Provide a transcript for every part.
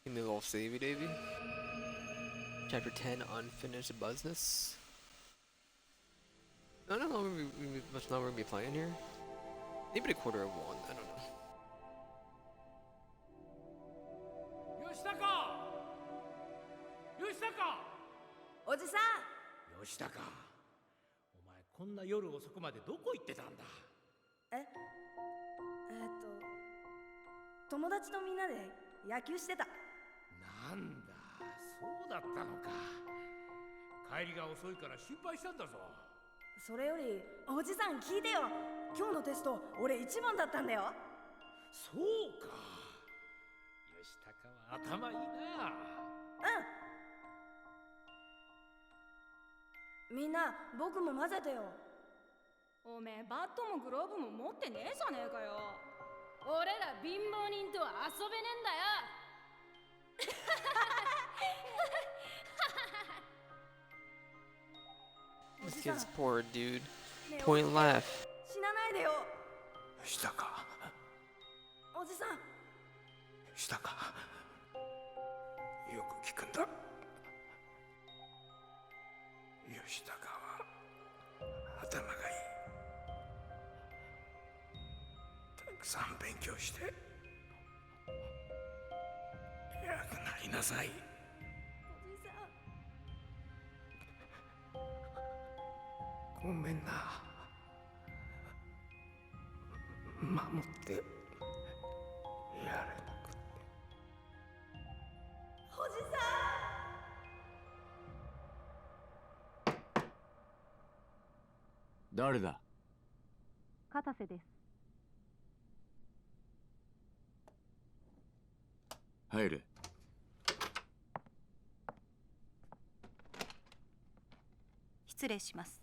Give me a little savey davy. Chapter 10, Unfinished Business. I don't know much longer we're gonna be playing here. Maybe a quarter of one, I don't know. 吉高吉高おじさん吉高お前こんな夜遅くまでどこ行ってたんだ友達とみんなで野球してた。なんだそうだったのか帰りが遅いから心配したんだぞそれよりおじさん聞いてよ。今日のテスト俺一番だったんだよ。そうか吉高は頭いいなみんな僕も混ぜてよ。おめえバットもグローブも持ってねえじゃねえかよ。俺ら貧乏人とは遊べねえんだよ。This kid's poor, dude. Point and laugh. 死なないでよ。吉高おじさん吉高よく聞くんだ吉高は頭がいいたくさん勉強して偉くなりなさいおじさんごめんな守ってやれなくておじさ誰だ。片瀬です。入れ。失礼します。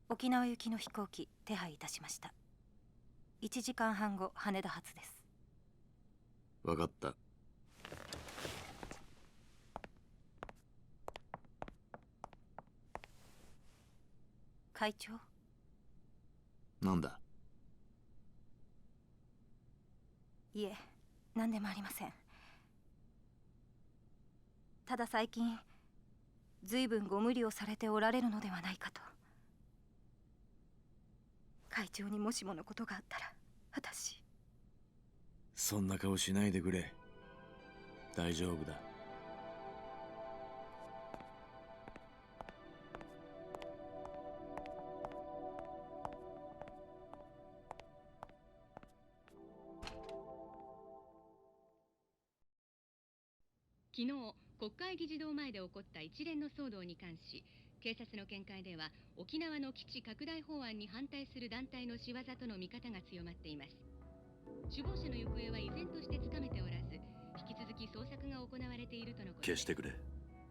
沖縄行きの飛行機手配いたしました。1時間半後羽田発です。わかった。会長、なんだ。いえ、何でもありません。ただ最近ずいぶんご無理をされておられるのではないかと。会長にもしものことがあったら私。そんな顔しないでくれ。大丈夫だ。昨日、国会議事堂前で起こった一連の騒動に関し、警察の見解では沖縄の基地拡大法案に反対する団体の仕業との見方が強まっています。首謀者の行方は依然としてつかめておらず、引き続き捜索が行われているとのことです。消してくれ。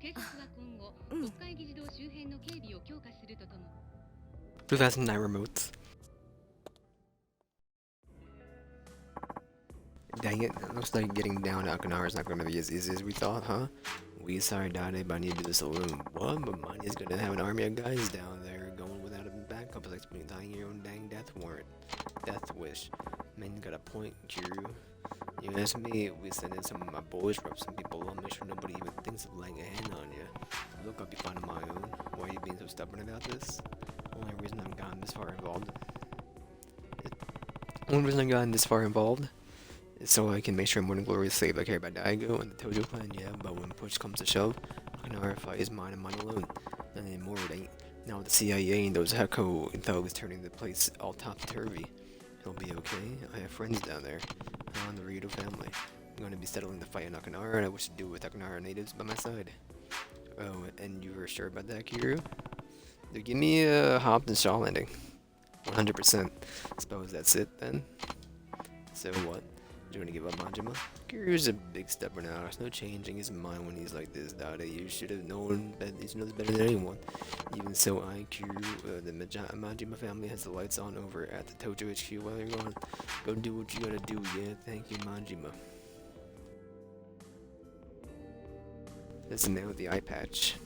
警察は今後、国会議事堂周辺の警備を強化するとともに 2009 remotes. Dang it, it looks like getting down to Okinawa is not going to be as easy as we thought, huh? We sorry Dade, but I need to do this alone. What? But Manya's going to have an army of guys down there going without a backup. It's like dying your own dang death warrant. Death wish. Man, you got a point, Kiryu. You ask me, we send in some of my boys, rub some people up, make sure nobody even thinks of laying a hand on you. Look, I'll be fine on my own. Why are you being so stubborn about this? Only reason I've gotten this far involved. Is so I can make sure I'm more than glorious slave. I care about Daigo and the Tojo clan, yeah, but when push comes to shove, Okinawa fight is mine and mine alone. Not anymore, it ain't. Now with the CIA and those Heko thugs turning the place all topsy-turvy. It'll be okay. I have friends down there. I'm on the Ryudo family. I'm going to be settling the fight in Okinawa, and I wish to do it with Okinawa natives by my side. Oh, and you were sure about that, Kiryu? Dude, give me a Hopkins Shaw landing. 100%. Suppose that's it, then? So what? You're gonna give up Majima? Kiryu's a big stepper now. There's no changing his mind when he's like this, Dade. You should have known that he knows better than anyone. Even so, Kiryu, the Majima family has the lights on over at the Tojo HQ while you're gone. Go do what you gotta do, yeah? Thank you, Majima. That's the name of the eye patch.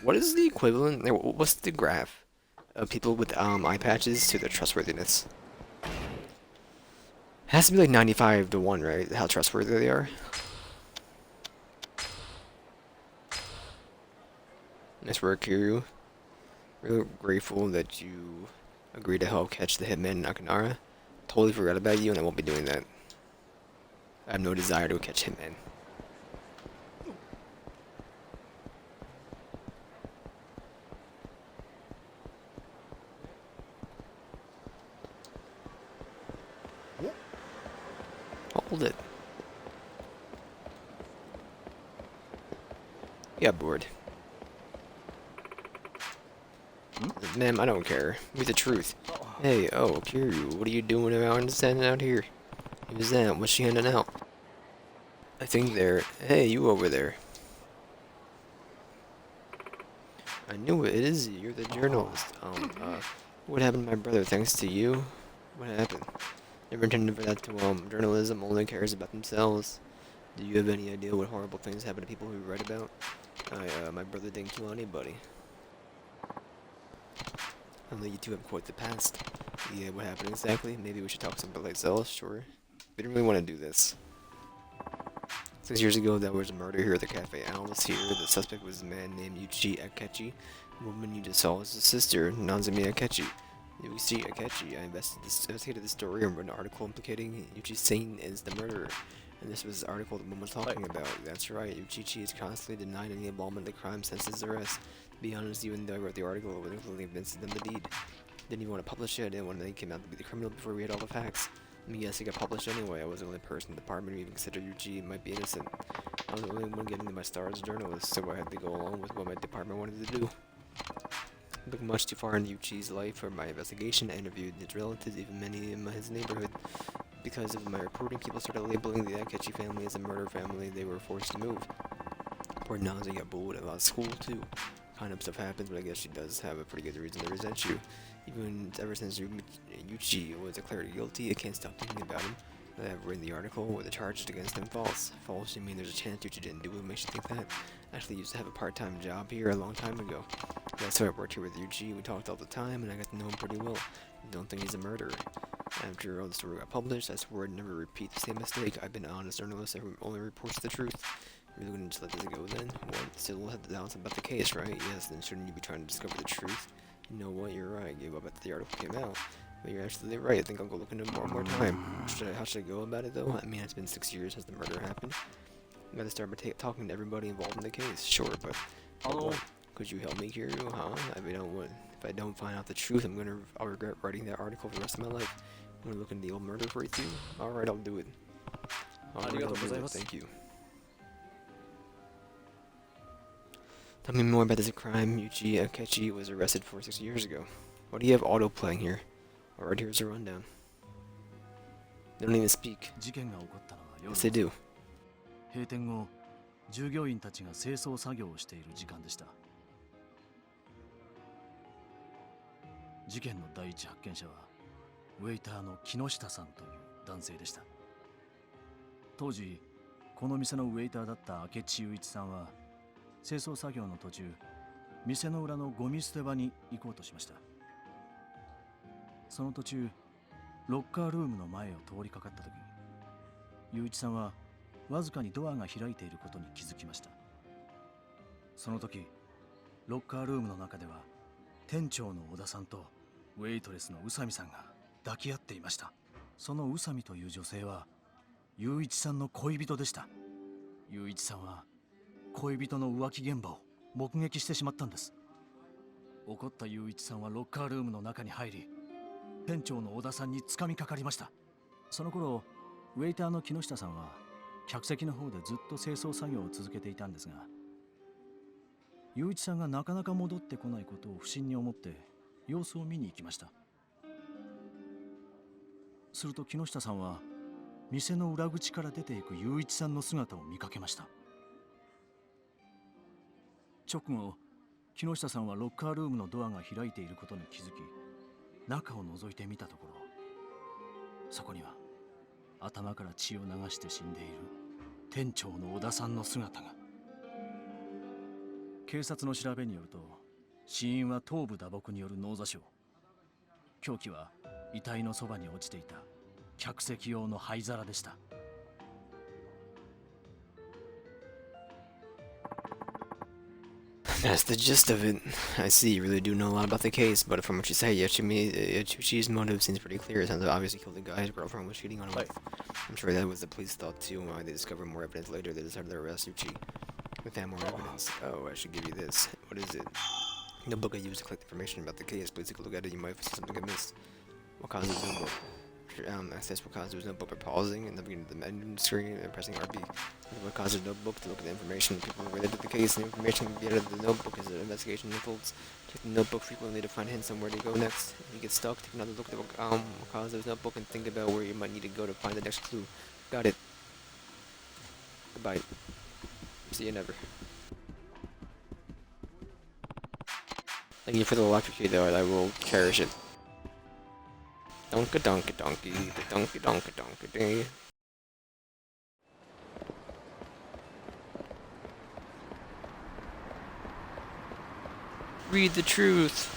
What is the equivalent? What's the graph of people with eye patches to their trustworthiness. Has to be like 95 to 1, right? How trustworthy they are. Nice work, Kiryu. Really grateful that you agreed to help catch the hitman Nakanara. Totally forgot about you, and I won't be doing that. I have no desire to catch hitman. Hold it. Yeah, bored. Ma'am, I don't care. Be the truth. Hey, oh, Kiryu, what are you doing around standing out here? Who's that? What's she handing out? I think they're... Hey, you over there. I knew it. It is you. You're the journalist. What happened to my brother? Thanks to you? What happened? Never intended for that to, journalism only cares about themselves. Do you have any idea what horrible things happen to people who write about? My brother didn't kill anybody. I know you two have quite the past. Yeah, what happened exactly? Maybe we should talk something like Zealous, sure. We didn't really want to do this. 6 years ago, there was a murder here at the Cafe Owls here. The suspect was a man named Yuichi Akechi. The woman you just saw was his sister, Nanzumi Akechi. Yuichi Akechi. I investigated the story and wrote an article implicating Yuichi Sane as the murderer. And this was the article the woman was talking about. That's right, Yuichi is constantly denied any involvement in the crime since his arrest. To be honest, even though I wrote the article, I wasn't completely convinced of the deed. Didn't even want to publish it. I didn't want to came out to be the criminal before we had all the facts. I mean, yes, it got published anyway. I was the only person in the department who even considered Yuichi might be innocent. I was the only one getting my star as a journalist, so I had to go along with what my department wanted to do. I looked much too far into Yuichi's life for my investigation. I interviewed his relatives, even many in his neighborhood. Because of my reporting, people started labeling the Akechi family as a murder family. They were forced to move. Poor Nazi got bullied about school too. Kind of stuff happens, but I guess she does have a pretty good reason to resent you. Even ever since Yuichi was declared guilty, I can't stop thinking about him. I have written the article where the charges against him false. False, you mean there's a chance Yuichi didn't do it? Makes you think that. Actually, I used to have a part-time job here a long time ago. That's why I worked here with Yuichi. We talked all the time, and I got to know him pretty well. I don't think he's a murderer. After all the story got published, I swore I'd never repeat the same mistake. I've been an honest journalist who only reports the truth. Really gonna just let this go then? What? Still have the doubts about the case, right? Yes, then shouldn't you be trying to discover the truth? You know what, you're right. I gave up after the article came out. But you're absolutely right. I think I'll go look into it more time. How should I go about it though? I mean, it's been 6 years since the murder happened. I gotta start by talking to everybody involved in the case. Sure, but what? Could you help me, Kiryu? Huh? I mean, if I don't find out the truth, I'll regret writing that article for the rest of my life. I'm gonna look into the old murder for you too. Alright, I'll do it. Alright, I'll do it. Thank you. Tell me more about this crime Yuichi Akechi was arrested for 6 years ago. Why do you have auto playing here? Alright, here's a rundown. They don't even speak. Yes, they do. 閉店後、従業員たちが清掃作業をしている時間でした。事件の第一発見者はウェイターの木下さんという男性でした。当時この店のウェイターだった明智雄一さんは清掃作業の途中、店の裏のゴミ捨て場に行こうとしました。その途中、ロッカールームの前を通りかかった時、雄一さんはわずかにドアが開いていることに気づきました。その時、ロッカールームの中では店長の小田さんとウェイトレスの宇佐美さんが抱き合っていました。その宇佐美という女性は雄一さんの恋人でした。雄一さんは恋人の浮気現場を目撃してしまったんです。怒った雄一さんはロッカールームの中に入り、店長の小田さんに掴みかかりました。その頃、ウェイターの木下さんは客席の方でずっと清掃作業を続けていたんですが、雄一さんがなかなか戻ってこないことを不審に思って様子を見に行きました。すると木下さんは店の裏口から出ていく雄一さんの姿を見かけました。直後、木下さんはロッカールームのドアが開いていることに気づき、中を覗いてみたところ、そこには頭から血を流して死んでいる店長の小田さんの姿が。警察の調べによると、死因は頭部打撲による脳挫傷。凶器は遺体のそばに落ちていた客席用の灰皿でした。That's the gist of it. I see you really do know a lot about the case, but from what you say, Yachuchi's motive seems pretty clear. It sounds like obviously killed the guy his girlfriend was cheating on him with. I'm sure that was the police thought too, and why they discovered more evidence later, they decided to arrest Yuchi. We found more evidence. Oh, I should give you this. What is it? The book I used to collect information about the case. Please take a look at it. You might see something I missed. What caused the notebook? Access what caused the notebook by pausing and the beginning of the menu screen and pressing RB. What caused the notebook to look at the information people related to the case. The information can be added to the notebook as an investigation unfolds. Check the notebook frequently to find hints somewhere to go next. If you get stuck, take another look at the what caused the notebook and think about where you might need to go to find the next clue. Got it. Goodbye. See you never. Thank you for the electric key though, I will cherish it. Donkey donkey donkey, the donkey donkey donkey day. Read the truth.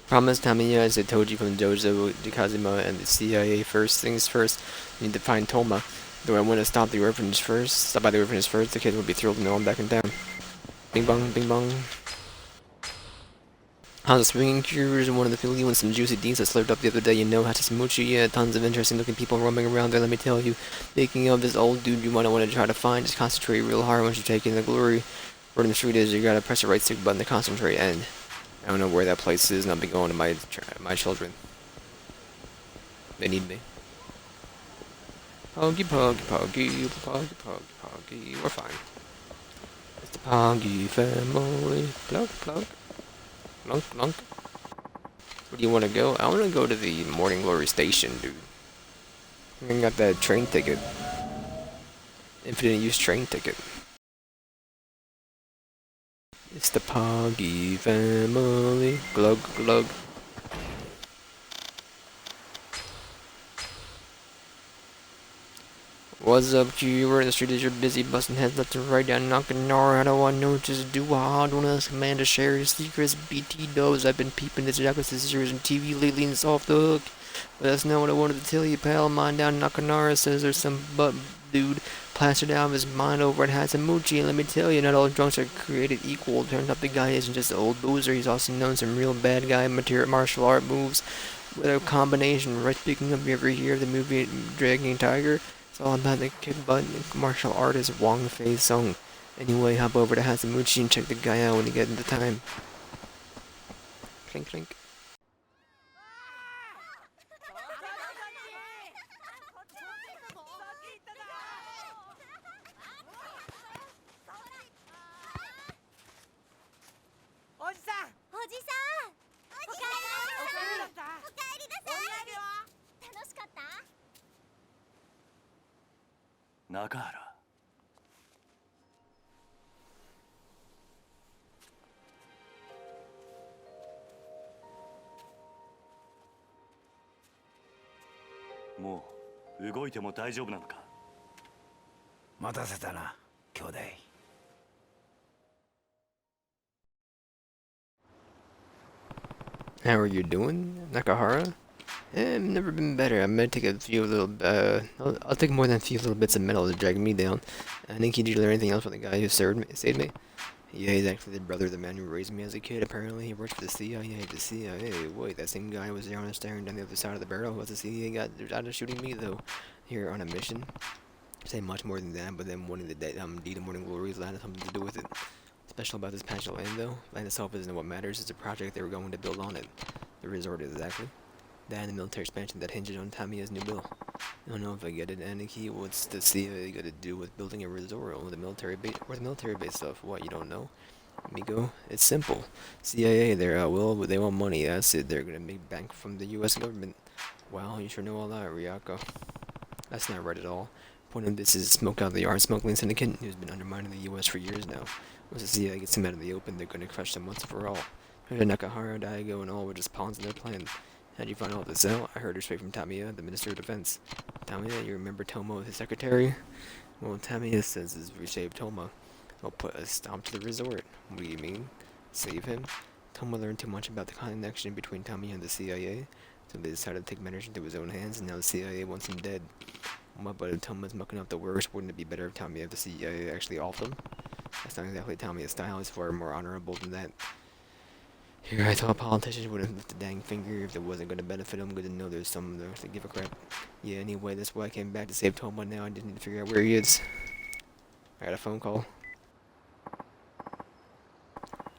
Promise Tamiya, as I told you from Dojo to Kazuma and the CIA. First things first, you need to find Toma. Though I want to stop by the orphanage first, the kids will be thrilled to know I'm back in town. Bing bong, bing bong. How's the swinging cures and one of the Philly and some juicy deeds I slurped up the other day, you know, Hachisamuchi, yeah, tons of interesting looking people roaming around there, let me tell you. Speaking of this old dude you might want to try to find, just concentrate real hard once you take in the glory. Word in the street is you gotta press the right stick button to concentrate, and I don't know where that place is, and I'll be going to my children. They need me. Poggy, poggy, poggy, poggy, poggy, poggy, we're fine. It's the Poggy family. Plug, plug. Clunk, clunk. Where do you want to go? I want to go to the Morning Glory station, dude. I got that train ticket. Infinite use train ticket. It's the Poggy family. Glug, glug. What's up, Q? We're in the street as you're busy busting heads left and right down knocking I don't want no just do hard. Don't ask a man to share his secrets. BT knows I've been peeping this Yakuza series on TV lately and it's off the hook. But that's not what I wanted to tell you, pal. Mine down Nakanara says there's some butt dude plastered out of his mind over at Hatsumochi, and let me tell you, not all drunks are created equal. Turns out the guy isn't just an old boozer, he's also known some real bad guy martial art moves with a combination. Right, speaking of, you ever hear the movie Dragging Tiger? It's all about the kick butt martial artist Wang Fei Sung. Anyway, hop over to Hatsumochi and check the guy out when you get into time. Clink clink. Nakahara. もう動いても大丈夫なのか。待たせたな、兄弟。How are you doing, Nakahara? I've never been better. I'm gonna take a few little, I'll take more than a few little bits of metal to drag me down. I think did you learn anything else from the guy who saved me? Yeah, he's actually the brother of the man who raised me as a kid. Apparently, he works for the CIA. The CIA? Wait, that same guy was there on a staring down the other side of the barrel. What's the CIA got out of shooting me, though? Here on a mission? Say much more than that, but then wanting the dead, the Morning Glories had something to do with it. Special about this patch of land, though? Land itself isn't what matters. It's the project they were going to build on it. The resort, exactly. That and the military expansion that hinges on Tamiya's new bill. I don't know if I get it, Aniki. What's the CIA got to do with building a resort or the military base stuff? What, you don't know? Amigo, it's simple. CIA, they want money. That's it. They're gonna make bank from the U.S. government. Wow, you sure know all that, Ryako. That's not right at all. Point of this is smoke out the arms smuggling syndicate, who's been undermining the U.S. for years now. Once the CIA gets him out in the open, they're gonna crush them once and for all. Nakahara, Daigo, and all were just pawns in their plan. How'd you find all this out? I heard her straight from Tamiya, the Minister of Defense. Tamiya, you remember Tomo, his secretary? Well, Tamiya says his reshaped Toma. I'll put a stop to the resort. What do you mean? Save him? Toma learned too much about the connection between Tamiya and the CIA, so they decided to take matters into his own hands, and now the CIA wants him dead. Well, but if Toma's mucking up the works, wouldn't it be better if Tamiya if the CIA actually off him? That's not exactly Tamiya's style, he's far more honorable than that. Here, I thought politicians wouldn't lift a dang finger if it wasn't going to benefit them. Good to know there's someone there to give a crap. Yeah, anyway, that's why I came back to save Toma now. I just need to figure out where he is. I got a phone call.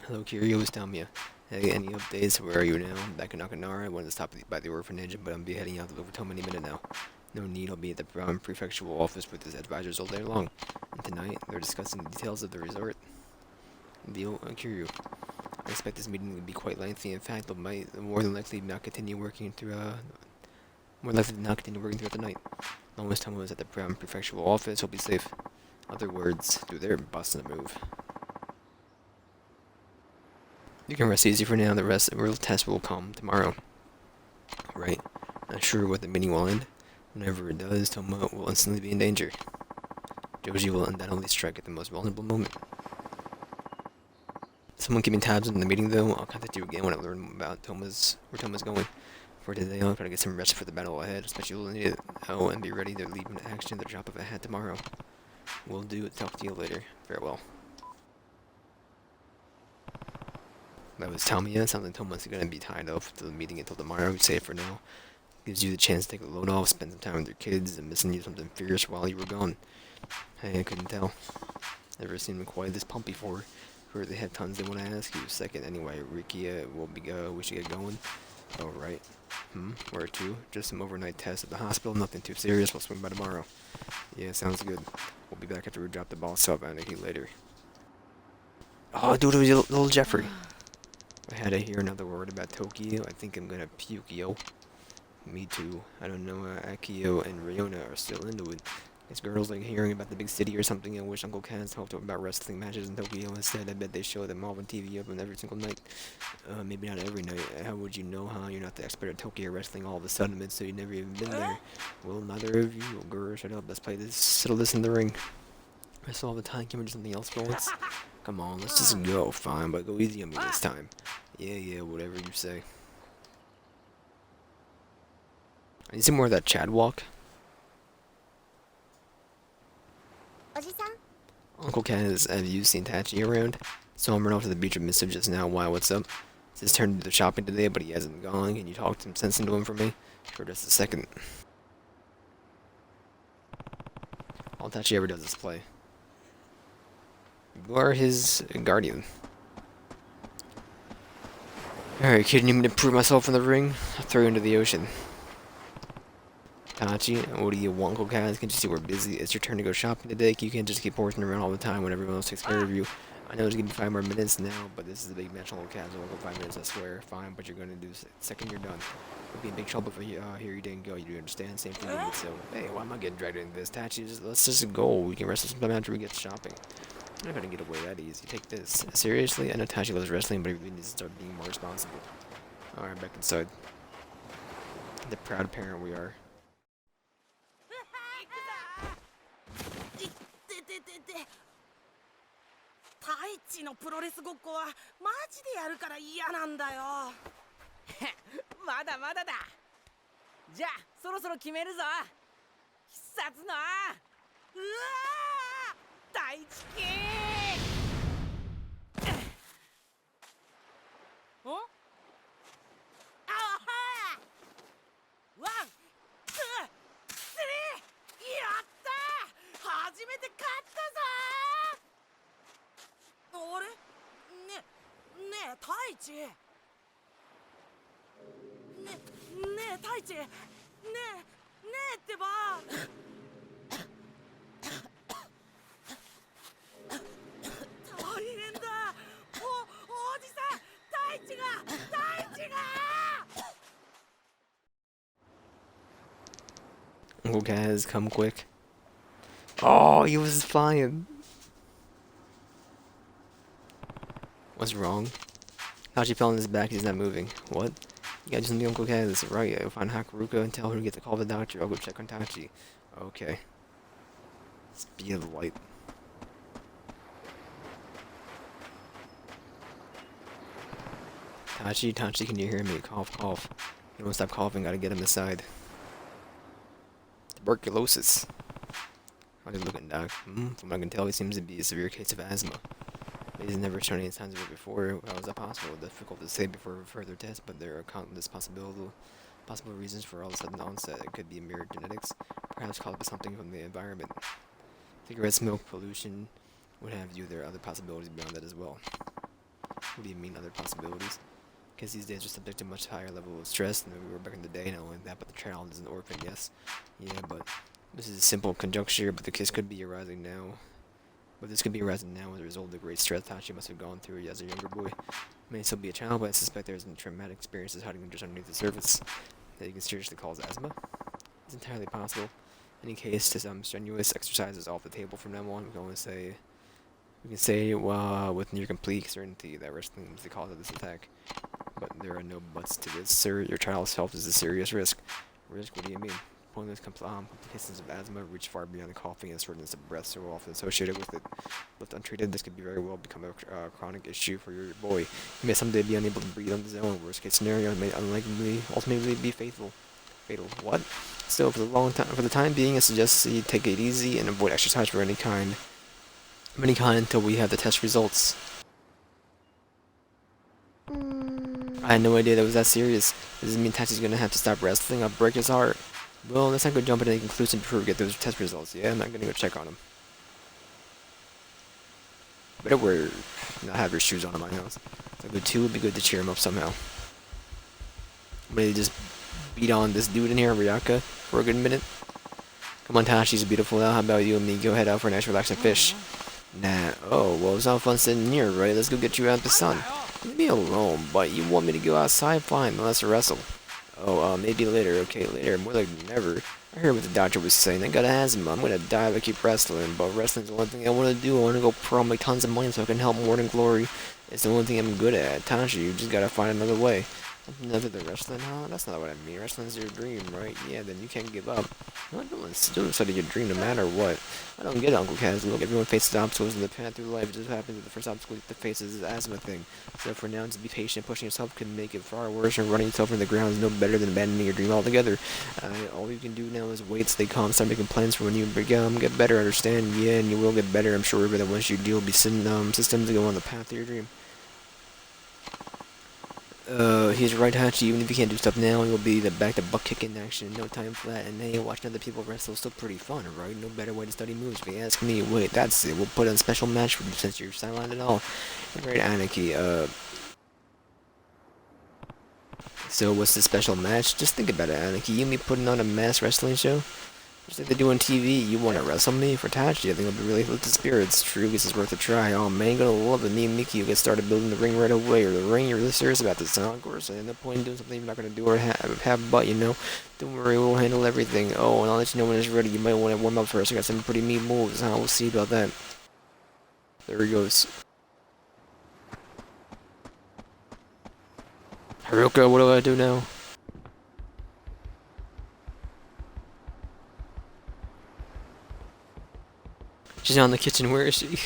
Hello, Kiryu, it's Tamiya. Hey, any updates? Where are you now? Back in Nakanara. I wanted to stop by the orphanage, but I'm heading out over Toma any minute now. No need, I'll be at the prefectural office with his advisors all day long. And tonight, they're discussing the details of the resort. Deal, Kiryu. I expect this meeting to be quite lengthy. In fact, they'll more than likely not continue working throughout the night. As long as Toma is at the prefectural office, he'll be safe. Other words, dude, they're busting a move. You can rest easy for now. The real test will come tomorrow. Right. Not sure what the meeting will end. Whenever it does, Toma will instantly be in danger. Joji will undoubtedly strike at the most vulnerable moment. Someone keeping tabs on the meeting, though. I'll contact you again when I learn about where Toma's going. For today, I'll try to get some rest for the battle ahead, especially you'll need it. Oh, and be ready to leave into action at the drop of a hat tomorrow. Will do. Talk to you later. Farewell. That was Tamiya. Sounds like Toma's gonna be tied up to the meeting until tomorrow. Say it for now. Gives you the chance to take a load off, spend some time with your kids, and missing you something fierce while you were gone. Hey, I couldn't tell. Never seen them quite this pumped before. Heard they have tons they want to ask you. Second, anyway, Ricky, we should get going. Oh, right. Where to? Just some overnight tests at the hospital. Nothing too serious. We'll swing by tomorrow. Yeah, sounds good. We'll be back after we drop the boss off at Anarchy later. Oh, dude, little Jeffrey. I had to hear another word about Tokyo. I think I'm gonna puke, yo. Me too. I don't know, Akio and Ryona are still into it. These girls like hearing about the big city or something. I wish Uncle Kaz talked about wrestling matches in Tokyo instead. I bet they show them all on TV up on every single night. Maybe not every night. How would you know, huh? You're not the expert at Tokyo wrestling all of a sudden, so you've never even been there. Well, neither of you. Oh, girl, shut up. Let's settle this in the ring. Wrestle all the time. Can we do something else for once? Come on, let's just go. Fine, but go easy on me this time. Yeah, whatever you say. I need some more of that Chad walk. Uncle Kaz, have you seen Tachi around? Saw him run off to the beach with Mister just now. Why, what's up? It's his turn to do the shopping today, but he hasn't gone. Can you talk some sense into him for me? Sure, just a second. All Tachi ever does is play. You are his guardian. Alright, kid, you need me to prove myself in the ring? I'll throw you into the ocean. Tachi, what do you want, Uncle Kaz? Can't you see we're busy? It's your turn to go shopping today. You can't just keep horsing around all the time when everyone else takes care of you. I know there's gonna be 5 more minutes now, but this is a big match, Uncle Kaz. I'll go 5 minutes, I swear. Fine, but you're gonna do the second you're done. You'll be in big trouble if you here you didn't go. You do understand? Same for you. So, hey, why am I getting dragged into this? Tachi, let's just go. We can wrestle sometime after we get shopping. I'm not gonna get away that easy. Take this. Seriously? I know Tachi loves wrestling, but he needs to start being more responsible. Alright, back inside. The proud parent we are. 太一のプロレスごっこはマジでやるから嫌なんだよ。まだまだだ。じゃあそろそろ決めるぞ。必殺のうわー大地形。お？あはー。ワン、ツー、スリー。やったー。初めて勝ったぞー。あれ？ねえ太一。ねえ太一。ねえってば。大変だ。Uncle Kaz, come quick. Oh, he was flying. What's wrong? Hachi fell on his back, he's not moving. What? You gotta do something, Uncle Kaz. Right, I'll find Hakuruka and tell her to get to call the doctor. I'll go check on Tachi. Okay. Speed of light. Tachi, can you hear me? Cough, cough. You don't stop coughing, gotta get him aside. Tuberculosis. How's he looking, Doc? From what I can tell, he seems to be a severe case of asthma. He's never shown any signs of it before. How is that possible? Difficult to say before further tests, but there are countless possible reasons for all of a sudden onset. It could be mere genetics, perhaps caused by something from the environment. Cigarette smoke, pollution, what have you. There are other possibilities beyond that as well. What do you mean, other possibilities? Because these days are subject to much higher level of stress than we were back in the day, not only that, but the child is an orphan, yes. Yeah, but this is a simple conjuncture, but the case could be arising now. But this could be arising now as a result of the great stress Tachi must have gone through as a younger boy. May still be a child, but I suspect there's some traumatic experiences hiding just underneath the surface that you can seriously cause asthma. It's entirely possible. In any case, to some strenuous exercises off the table from now on, we can say with near complete certainty that wrestling is the cause of this attack. But there are no buts to this, sir. Your child's health is a serious risk. Risk? What do you mean? Pointless complications of asthma reach far beyond coughing and shortness of breath so often associated with it. Left untreated, this could be very well become a chronic issue for your boy. He may someday be unable to breathe on his own. Worst case scenario, may ultimately be fatal. Fatal. What? Still, for the time being, I suggest you take it easy and avoid exercise of any kind until we have the test results. I had no idea that was that serious. Does this mean Tachi's gonna have to stop wrestling? I'll break his heart. Well, let's not go jump into any conclusion before we get those test results. Yeah, I'm not gonna go check on him. Better not have your shoes on in my house. So the two would be good to cheer him up somehow. Maybe just beat on this dude in here, Ryaka, for a good minute. Come on, Tashi's beautiful now. How about you and me go head out for a nice relaxing fish? Nah. Oh, well, it's not fun sitting here, right? Let's go get you out in the sun. Leave me alone, but you want me to go outside? Fine, then let's wrestle. Oh, maybe later. Okay, later. More like never. I heard what the doctor was saying. I got asthma. I'm gonna die if I keep wrestling, but wrestling's the one thing I want to do. I want to go pro and make tons of money so I can help more than Glory. It's the only thing I'm good at. Tashi, you just gotta find another way. Another than wrestling, huh? That's not what I mean. Wrestling's your dream, right? Yeah, then you can't give up. No, don't study your dream no matter what. I don't get it, Uncle Kaz. Look, everyone faces obstacles in the path through life. It just happens that the first obstacle you have to face is this asthma thing. So for now, just be patient. Pushing yourself can make it far worse, and running yourself into the ground is no better than abandoning your dream altogether. All you can do now is wait, stay calm, start making plans for when you get better, understand? Yeah, and you will get better, I'm sure, but once you do, will be systems to go on the path to your dream. He's right, Hachi. Even if you can't do stuff now, you'll be back to butt kicking action in no time flat. And hey, watching other people wrestle is still pretty fun, right? No better way to study moves. If you ask me, wait, that's it. We'll put on a special match for you since you're silent at all. Right, Anarchy. So what's the special match? Just think about it, Anarchy. You and me putting on a mass wrestling show? Just like they do on TV. You want to wrestle me for Tachi? I think it'll be really lift the spirits. True, this is worth a try. Oh man, gonna love it. Me and Mickey will get started building the ring right away. Or the ring, you're really serious about this, huh? Of course, and no point in doing something you're not gonna do or have but, you know. Don't worry, we'll handle everything. Oh, and I'll let you know when it's ready. You might want to warm up first. I got some pretty mean moves, huh? We'll see about that. There he goes. Haruka, what do I do now? She's not in the kitchen. Where is she?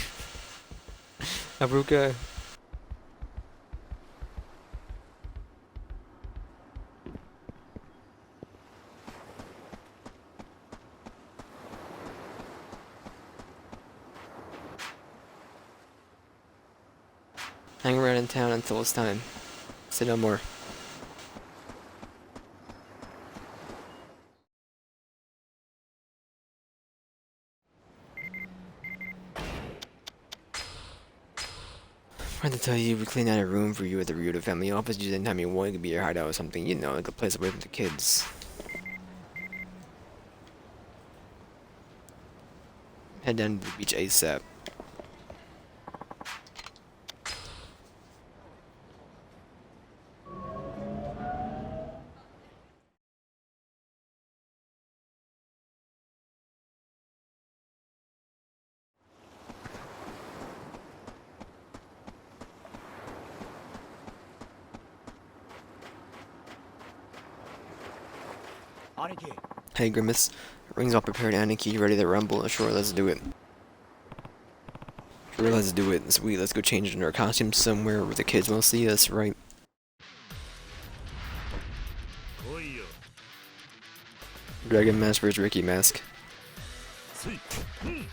Haruka. Hang around in town until it's time. Say no more. I had to tell you, we cleaned out a room for you at the Ryuta family office. You didn't tell me one could be your hideout or something, you know, like a place away from the kids. Head down to the beach ASAP. Hey Grimace, rings all prepared, Aniki, ready to rumble? Sure, let's do it. Sure, let's do it. Sweet, let's go change into our costumes somewhere where the kids won't see us, right? 来いよ Dragon Mask versus Ricky Mask. ついうん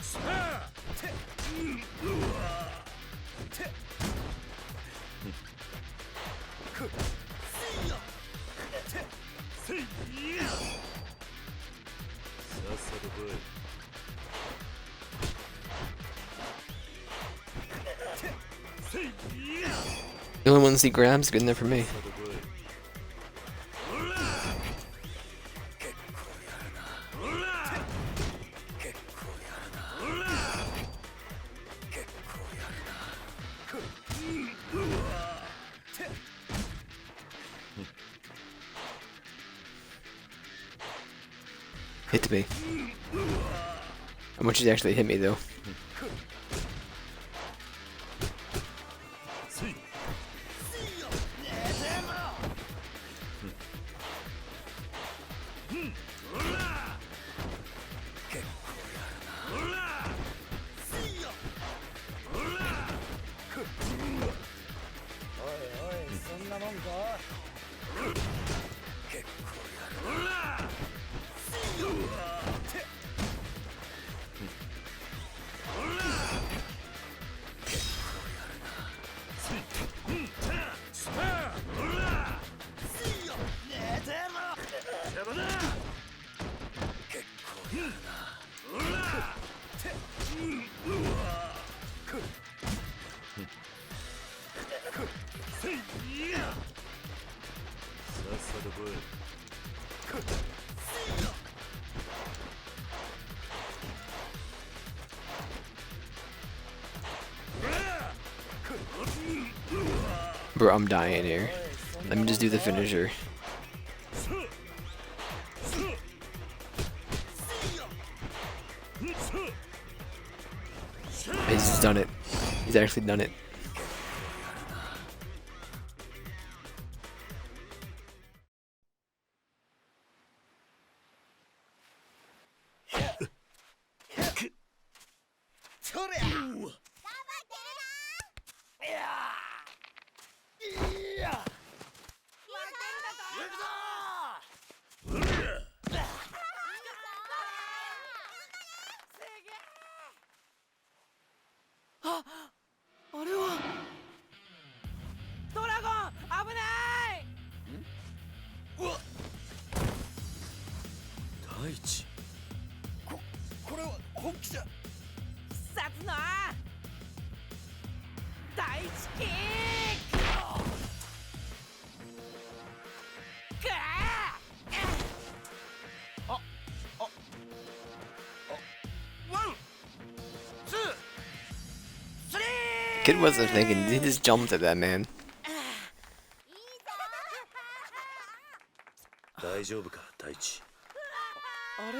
スパーてうんうわてくせいやてせいやさっさと来いてせいや The only one to see grabs, good enough for me. さっさと来いほら結構やるなほら結構やるなほら結構やるなくうんうわて Hit me. How much did he actually hit me though? つい Bro, I'm dying here. Let me just do the finisher. He's just done it. He's actually done it. Kid wasn't thinking, he just jumped at that man. 大丈夫か大地あれ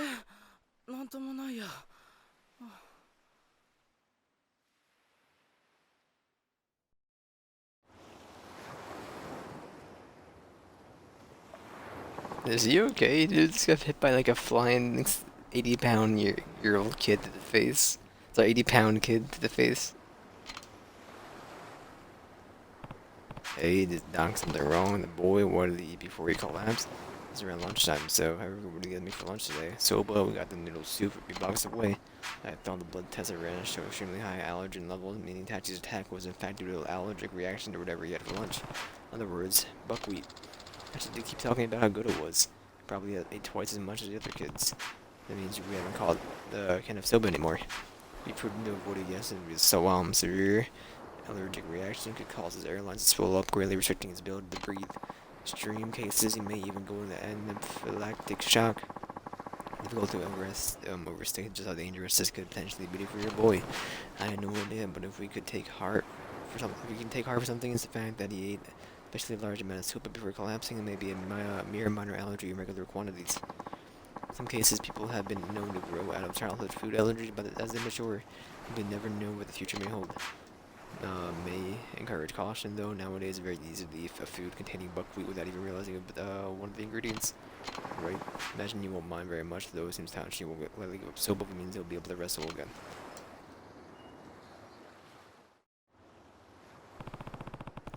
なんともないや Is he okay? Dude just got hit by like a flying 80-pound-year-old kid to the face. Sorry, 80-pound kid to the face. Hey, just knocked something wrong with the boy. What did he eat before he collapsed? It's around lunchtime, so what did he get me for lunch today? Soba, we got the noodle soup a few blocks away. I found the blood test I ran showed extremely high allergen levels, meaning Tachi's attack was in fact due to an allergic reaction to whatever he had for lunch. In other words, buckwheat. Actually, they keep talking about how good it was. Probably ate twice as much as the other kids. That means we haven't called the can of soba anymore. Be prudent to avoid a guess it was so severe allergic reaction could cause his airlines to swell up, greatly restricting his ability to breathe. Extreme cases, he may even go into anaphylactic shock. Difficult to overstate just how dangerous this could potentially be for your boy. I had no idea, but if we could take heart for something, we can take heart for something, it's the fact that he ate especially a large amount of soup before collapsing, and maybe a mere minor allergy in regular quantities. In some cases, people have been known to grow out of childhood food allergies, but as they mature, we never know what the future may hold. May encourage caution though. Nowadays, it's very easy to leave a food containing buckwheat without even realizing one of the ingredients. Right? Imagine you won't mind very much though. It seems Tachi will likely go up so, but means he'll be able to wrestle again.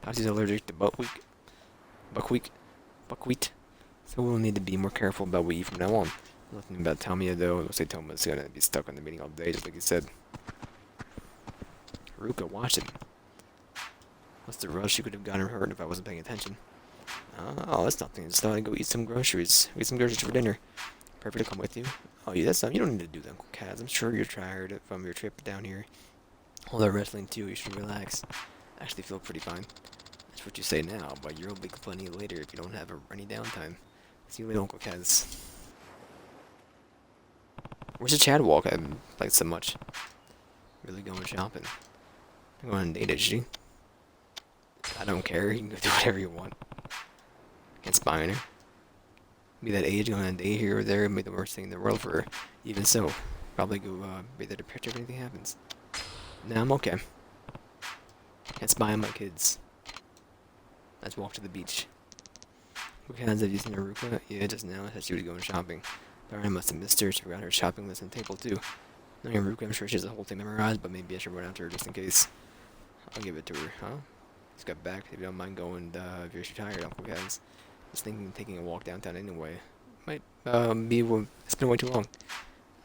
Tachi's allergic to buckwheat. So we'll need to be more careful about what we eat from now on. Nothing about Tamiya though. Looks like Toma's gonna be stuck on the meeting all day, just like he said. Ruka, watch him. What's the rush? You could have gotten hurt if I wasn't paying attention. Oh, that's nothing. Just thought I'd go eat some groceries. Eat some groceries for dinner. Perfect to come with you. Oh, yeah, that's not. You don't need to do that, Uncle Kaz. I'm sure you're tired from your trip down here. All that wrestling too. You should relax. Actually, feel pretty fine. That's what you say now, but you'll be complaining later if you don't have any downtime. See you later, Uncle Kaz. Where's the Chad walk I liked so much? Really going shopping. I'm going on a date, is she? I don't care. You can go do whatever you want. Can't spy on her. Be that age, going on a date here or there, be the worst thing in the world for her. Even so, probably go be there to protect her if anything happens. Nah, I'm okay. Can't spy on my kids. Let's walk to the beach. What kinds have you seen Haruka? Yeah, just now. I said she was going shopping. But I must have missed her. She forgot her shopping list and table too. Knowing Haruka, I'm sure she has the whole thing memorized, but maybe I should run after her just in case. I'll give it to her, huh? Just got back. If you don't mind going, if you're tired, Uncle Kaz. Just thinking of taking a walk downtown anyway. Might it's been way too long.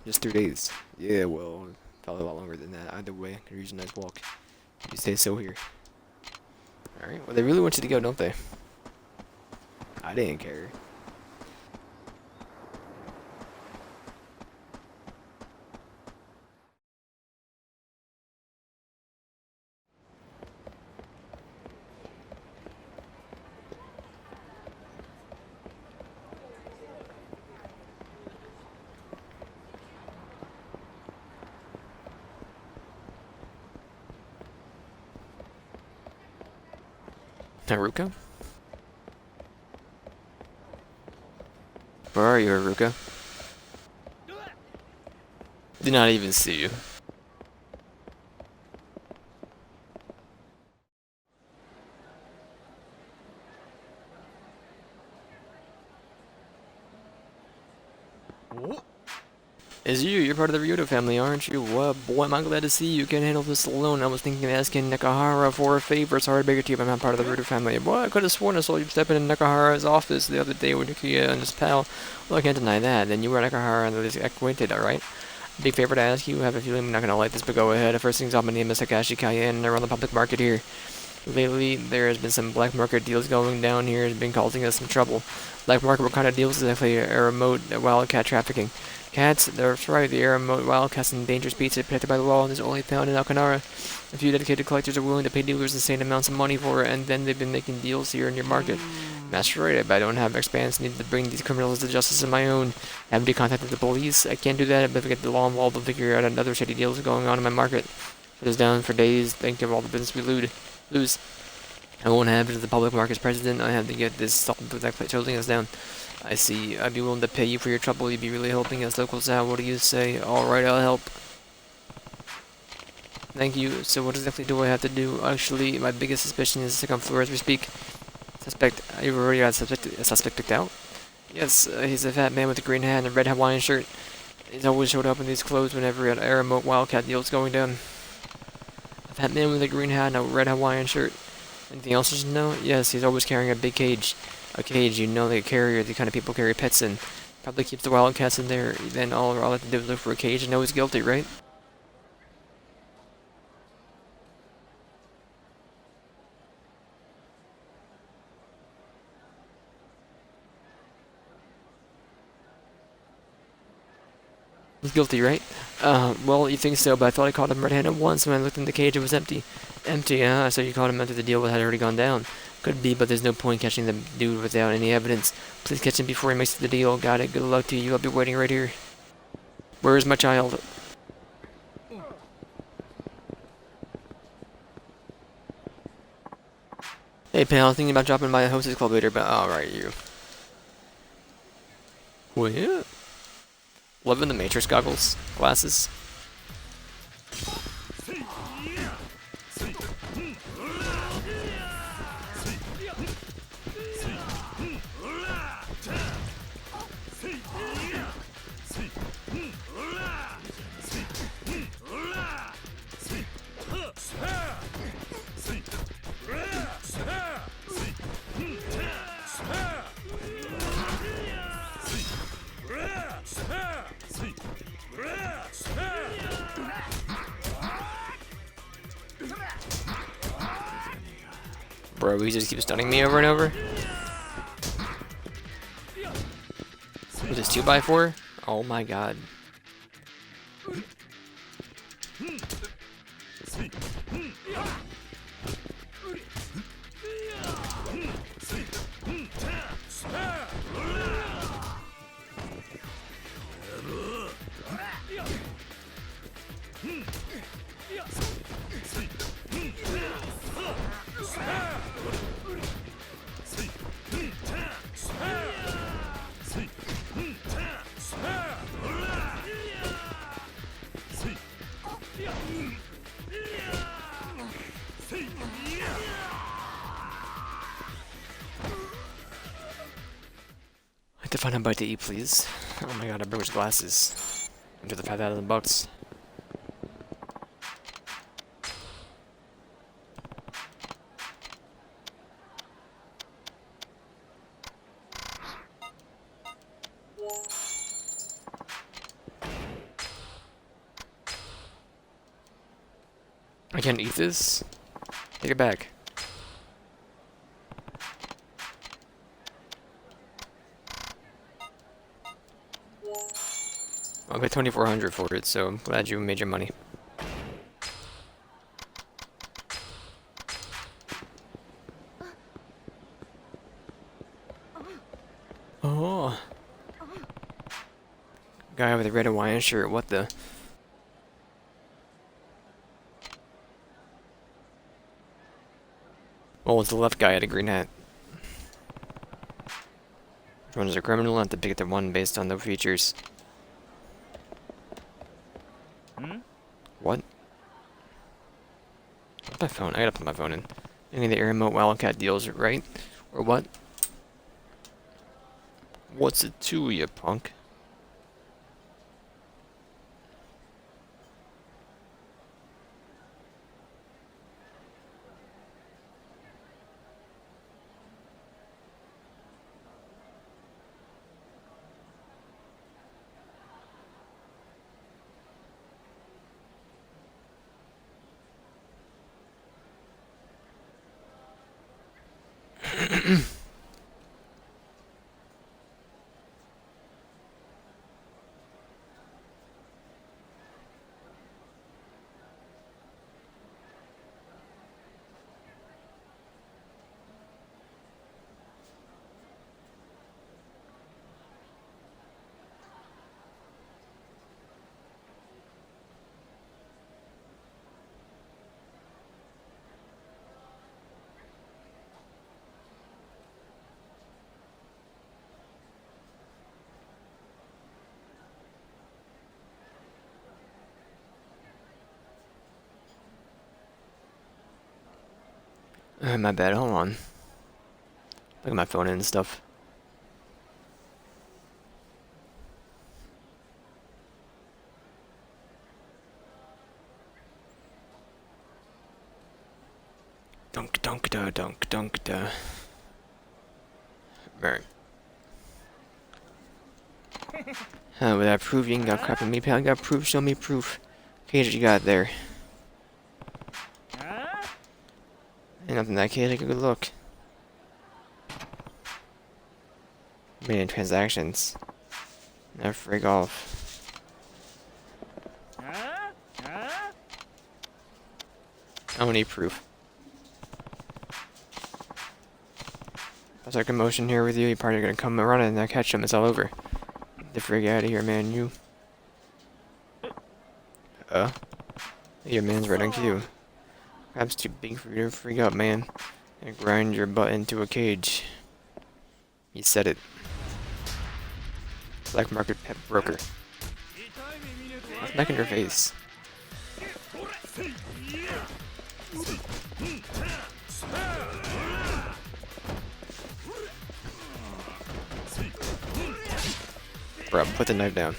Just 3 days. Yeah, well, probably a lot longer than that. Either way, could use a nice walk. You stay so here. Alright, well, they really want you to go, don't they? I didn't care. Haruka? Where are you, Haruka? Did not even see you. It's you. You're part of the Ryudo family, aren't you? Boy, am I glad to see you. You can handle this alone. I was thinking of asking Nakahara for a favor. Sorry to beg it to you, but I'm not part of the Ryudo family. Boy, I could have sworn I saw you step in Nakahara's office the other day with Nukiya and his pal. Well, I can't deny that. Then you were Nakahara and they acquainted, alright? Big favor to ask you. I have a feeling I'm not gonna like this, but go ahead. First things off, my name is Takashi Cayenne, and I run the public market here. Lately, there has been some black market deals going down here. It's been causing us some trouble. Black market, what kind of deals? Exactly, remote wildcat trafficking. Cats, that's right, the remote wildcats and dangerous beasts are protected by the law and is only found in Alcanara. A few dedicated collectors are willing to pay dealers insane amounts of money for it, and then they've been making deals here in your market. That's right, but I don't have experience needed to bring these criminals to justice on my own. Haven't you contacted the police? I can't do that, but if I get the law involved, I'll figure out another shady deals going on in my market. It is down for days, think of all the business we lose. I won't have it as the public market's president. I have to get this something to that holding us down. I see. I'd be willing to pay you for your trouble. You'd be really helping us locals out. What do you say? Alright, I'll help. Thank you. So what exactly do I have to do? Actually, my biggest suspicion is the second floor as we speak. You've already got a suspect picked out? Yes, he's a fat man with a green hat and a red Hawaiian shirt. He's always showed up in these clothes whenever a remote wildcat deal's going down. A fat man with a green hat and a red Hawaiian shirt. Anything else you should know? Yes, he's always carrying a big cage. A cage, you know, the carrier, the kind of people carry pets in. Probably keeps the wildcats in there. Then all I have to do is look for a cage and know he's guilty, right? He's guilty, right? Well, you think so, but I thought I caught him red-handed once when I looked in the cage, it was empty. Empty, huh? So you caught him after the deal had already gone down. Could be, but there's no point catching the dude without any evidence. Please catch him before he makes the deal. Got it. Good luck to you. I'll be waiting right here. Where is my child? Hey, pal, thinking about dropping by a hostess club later, but alright, you. What? Loving the Matrix goggles, glasses. Bro, he just keeps stunning me over and over. Was this 2x4? Oh my god. I have to find a bite to eat, please. Oh my god, I broke his glasses. Into the $5,000. I can't eat this? Take it back. I'll pay 2,400 for it, so I'm glad you made your money. Oh. Guy with a red Hawaiian shirt, what the? Oh, it's the left guy at a green hat. Everyone's a criminal and have to pick the one based on the features. What? What's my phone? I gotta put my phone in. Any of the air remote Wildcat deals, right? Or what? What's it to, you punk? My bad, hold on. Look at my phone and stuff. Dunk dunk da dunk dunk da. Right. Without proof, you ain't got crap on me, pal. You got proof, show me proof. Okay, what you got there? Ain't nothing in that case, take a good look. Made in transactions. Now frig off. I don't need proof. If I start commotion here with you, you're probably gonna come around and I catch him, it's all over. Get the frig out of here, man, you. Your man's right on cue. Crab's too big for you to freak out, man. And grind your butt into a cage. He said it. Black market pet broker. Smack in your face. Bro, put the knife down.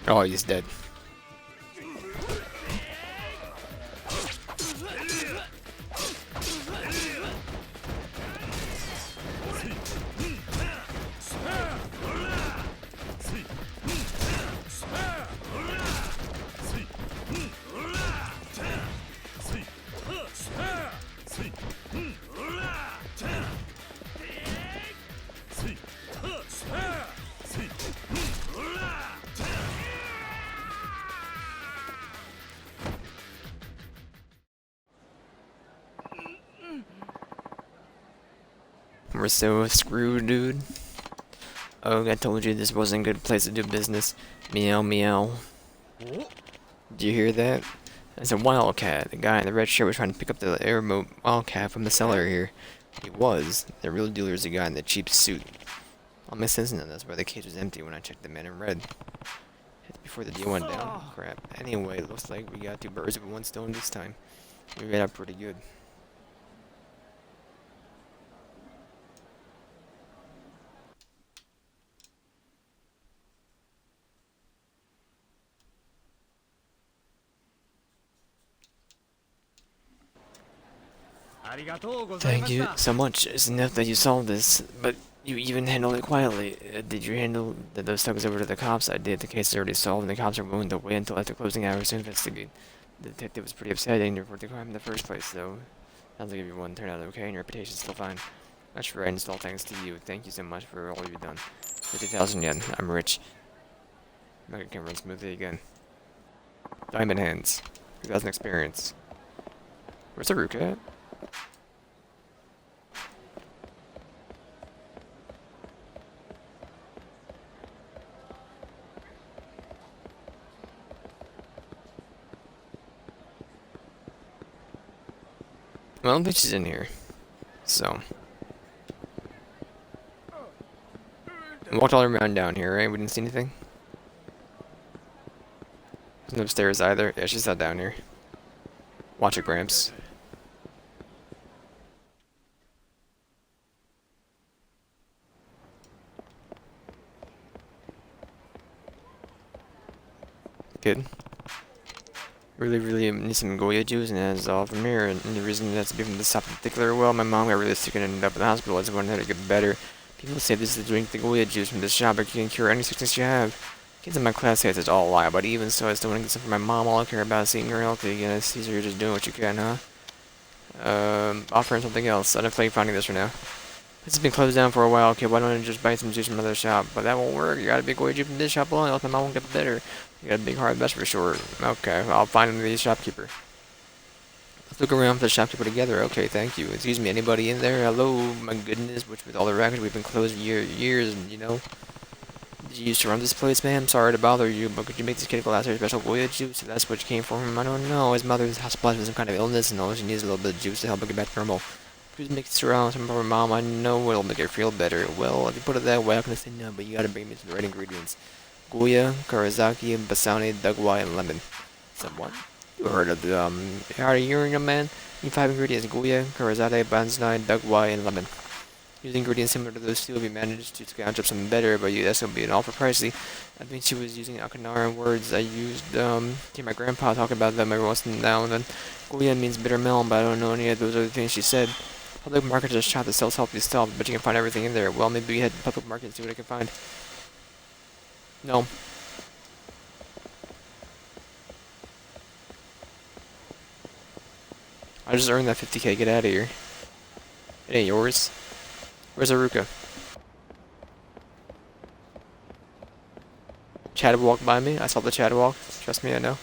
Oh, he's dead. We're so screwed, dude. Oh, I told you this wasn't a good place to do business. Meow meow. Do you hear that? That's a wildcat. The guy in the red shirt was trying to pick up the air remote wildcat from the seller here. He was. The real dealer is the guy in the cheap suit. All makes sense now. That's why the cage was empty when I checked the man in red. Before the deal went down. Crap. Anyway, it looks like we got 2 birds with 1 stone this time. We made out pretty good. Thank you so much. It's enough that you solved this, but you even handled it quietly. Did you handle those thugs over to the cops? I did. The case is already solved, and the cops are willing to wait until after closing hours to investigate. The detective was pretty upset I didn't report the crime in the first place, though. Sounds like everyone turned out okay, and your reputation's still fine. That's right, and it's all thanks to you. Thank you so much for all you've done. 50,000 yen. I'm rich. Like I can run smoothly again. Diamond hands. 2,000 experience. Where's Haruka at? Well, I don't think she's in here. So. I walked all around down here, right? We didn't see anything? Wasn't upstairs either. Yeah, she's not down here. Watch it, Gramps. Good. Really need some Goya juice, and that's all from here. And the reason that's from this top in particular, well, my mom got really sick and ended up in the hospital. I just wanted her to get better. People say this is to drink the Goya juice from this shop, but you can cure any sickness you have. Kids in my class say it's all a lie, but even so, I still want to get some for my mom. All I care about is seeing her healthy. Yeah, Caesar, you're just doing what you can, huh? Offering something else. I don't feel like finding this for now. This has been closed down for a while. Okay, why don't I just buy some juice from another shop? But that won't work. You got a big Goya juice from this shop alone, else my mom won't get better. You got a big hard best for sure. Okay, I'll find the shopkeeper. Let's look around for the shopkeeper together. Okay, thank you. Excuse me, anybody in there? Hello, my goodness, which with all the rackets we've been closed years, and you know. Did you used to run this place, ma'am? Sorry to bother you, but could you make this kid go out there special Goya juice? If that's what you came for him, I don't know. His mother's hospitalized with some kind of illness, and all she needs a little bit of juice to help her get back to normal. Please make this around some of her mom. I know it'll make her feel better. Well, if you put it that way, I'm gonna say no, but you gotta bring me the right ingredients. Goya, Karazaki, Basane, Dugwai, and lemon. Someone? You heard of the, how are you hearing them, man? Need 5 ingredients: Goya, Karazate, Banzai, Dugwai, and lemon. Using ingredients similar to those two, we managed to scrounge up something better, but that's gonna be an awful pricey. I think she was using Akanara words I used, hear my grandpa talk about them every once in a now and then. Goya means bitter melon, but I don't know any of those other things she said. Public market is a shop that sells healthy stuff, but you can find everything in there. Well, maybe we head to public market and see what I can find. No. I just earned that 50k, get out of here. It ain't yours. Where's Aruka? Chad walked by me. I saw the Chad walk. Trust me, I know.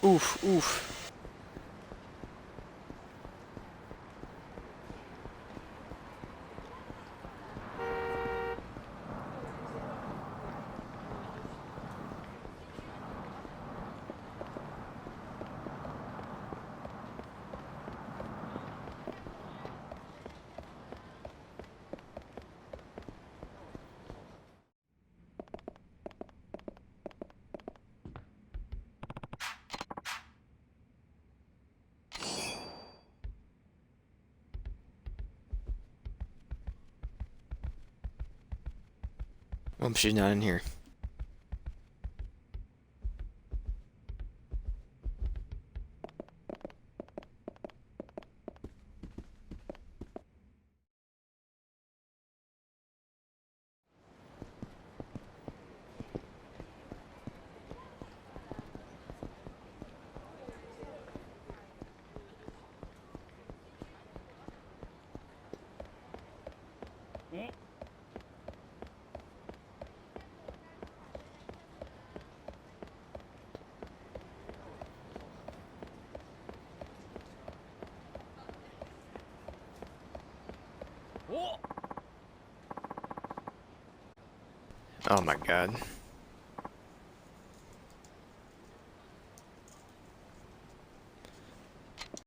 Oof, oof. Oh, she's not in here. Oh my god.